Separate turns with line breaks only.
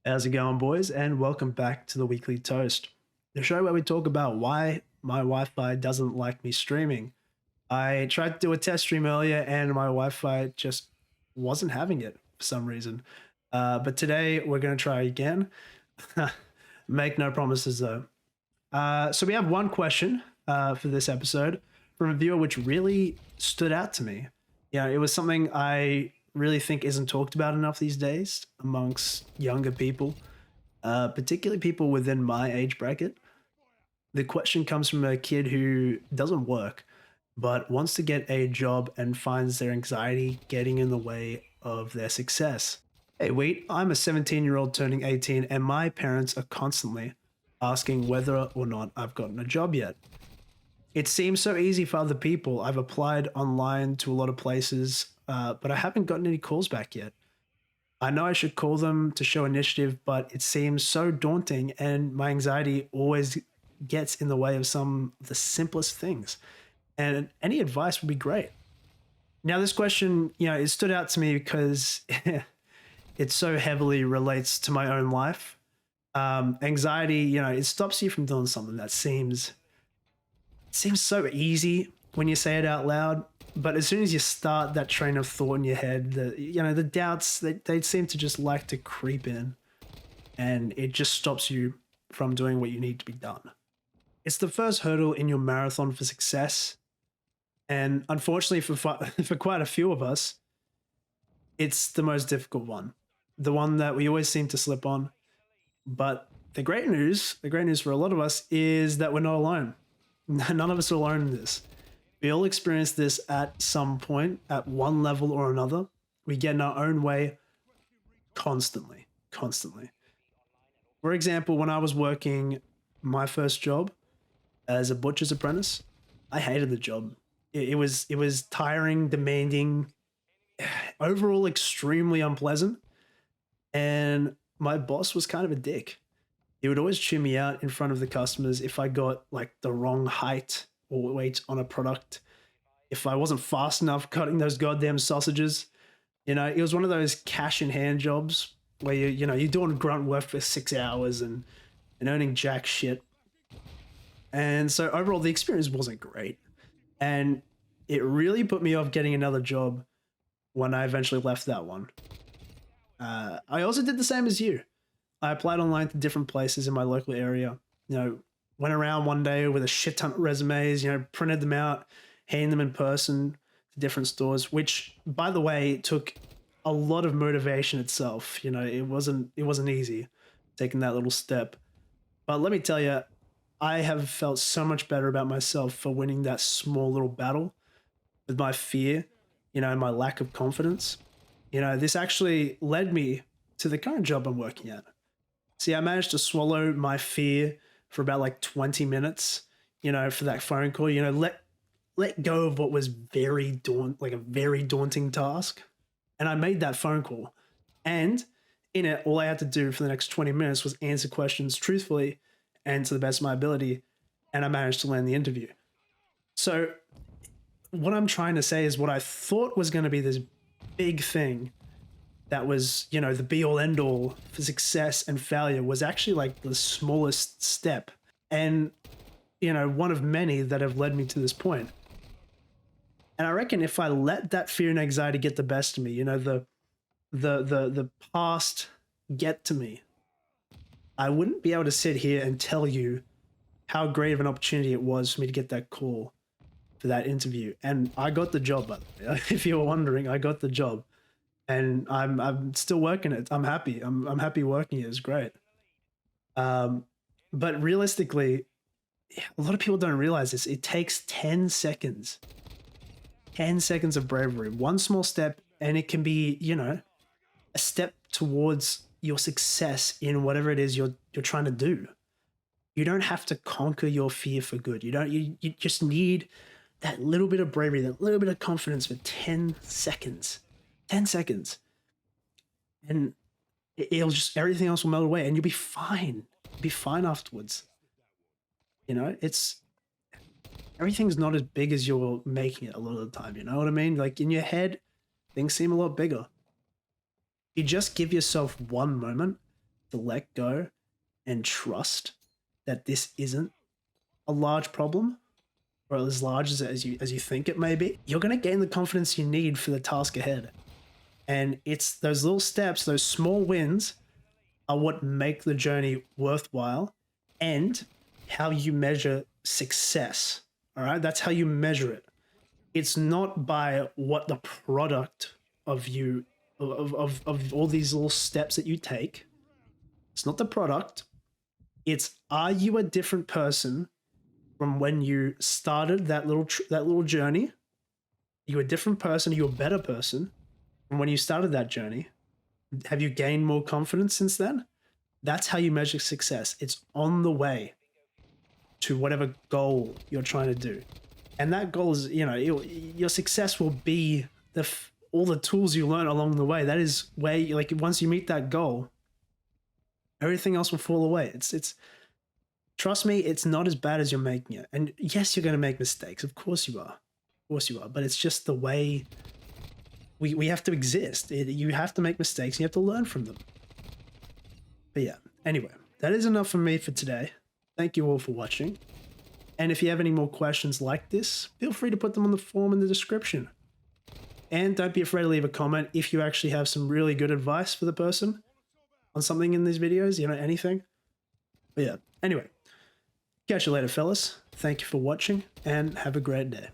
How's it going, boys? And welcome back to the Weekly Toast, the show where we talk about why my Wi Fi doesn't like me streaming. I tried to do a test stream earlier and my Wi Fi just wasn't having it for some reason. But today we're going to try again. Make no promises though. So we have one question for this episode from a viewer which really stood out to me. Yeah, it was something I really think isn't talked about enough these days amongst younger people, particularly people within my age bracket. The question comes from a kid who doesn't work, but wants to get a job and finds their anxiety getting in the way of their success. Hey, wait, I'm a 17-year-old turning 18, and my parents are constantly asking whether or not I've gotten a job yet. It seems so easy for other people. I've applied online to a lot of places, but I haven't gotten any calls back yet. I know I should call them to show initiative, but it seems so daunting, and my anxiety always gets in the way of some of the simplest things. And any advice would be great. Now, this question, it stood out to me because it so heavily relates to my own life. Anxiety, it stops you from doing something that seems so easy when you say it out loud, but as soon as you start that train of thought in your head, the doubts they seem to just like to creep in, and it just stops you from doing what you need to be done. It's the first hurdle in your marathon for success, and unfortunately for quite a few of us, it's the most difficult one, the one that we always seem to slip on. But the great news for a lot of us is that we're not alone. None of us are alone in this. We all experience this at some point, at one level or another. We get in our own way constantly, constantly. For example, when I was working my first job as a butcher's apprentice, I hated the job. It was tiring, demanding, overall extremely unpleasant, and my boss was kind of a dick. He would always chew me out in front of the customers if I got like the wrong height or weight on a product. If I wasn't fast enough cutting those goddamn sausages, it was one of those cash in hand jobs where you're doing grunt work for 6 hours and earning jack shit. And so overall, the experience wasn't great, and it really put me off getting another job when I eventually left that one. I also did the same as you. I applied online to different places in my local area. Went around one day with a shit ton of resumes. Printed them out, handed them in person to different stores. Which, by the way, took a lot of motivation itself. It wasn't easy taking that little step. But let me tell you, I have felt so much better about myself for winning that small little battle with my fear, and my lack of confidence. This actually led me to the current job I'm working at. See, I managed to swallow my fear for about like 20 minutes, for that phone call, let go of what was like a very daunting task. And I made that phone call. And in it, all I had to do for the next 20 minutes was answer questions truthfully and to the best of my ability. And I managed to land the interview. So what I'm trying to say is what I thought was going to be this big thing that was, the be all end all for success and failure was actually like the smallest step. And, one of many that have led me to this point. And I reckon if I let that fear and anxiety get the best of me, the past get to me, I wouldn't be able to sit here and tell you how great of an opportunity it was for me to get that call for that interview. And I got the job, by the way. If you were wondering, I got the job. And I'm still working it. I'm happy. I'm happy working it. It's great. But realistically, a lot of people don't realize this. It takes 10 seconds. 10 seconds of bravery. One small step, and it can be, a step towards your success in whatever it is you're trying to do. You don't have to conquer your fear for good. You just need that little bit of bravery, that little bit of confidence for 10 seconds. 10 seconds. And it'll just, everything else will melt away and you'll be fine. You'll be fine afterwards. It's, everything's not as big as you're making it a lot of the time. You know what I mean? Like in your head, things seem a lot bigger. You just give yourself one moment to let go and trust that this isn't a large problem, or as large as you think it may be, you're going to gain the confidence you need for the task ahead. And it's those little steps, those small wins are what make the journey worthwhile and how you measure success. All right. That's how you measure it. It's not by what the product of you, of all these little steps that you take. It's not the product. It's, are you a different person from when you started that little journey? Are you a different person? Are you a better person from when you started that journey? Have you gained more confidence since then? That's how you measure success. It's on the way to whatever goal you're trying to do. And that goal is, your success will be all the tools you learn along the way. That is where, once you meet that goal, everything else will fall away. It's trust me, it's not as bad as you're making it. And yes, you're going to make mistakes. Of course you are. Of course you are. But it's just the way we have to exist. You have to make mistakes. And you have to learn from them. But yeah, anyway, that is enough for me for today. Thank you all for watching. And if you have any more questions like this, feel free to put them on the form in the description. And don't be afraid to leave a comment if you actually have some really good advice for the person on something in these videos, anything. But yeah, anyway, catch you later, fellas. Thank you for watching and have a great day.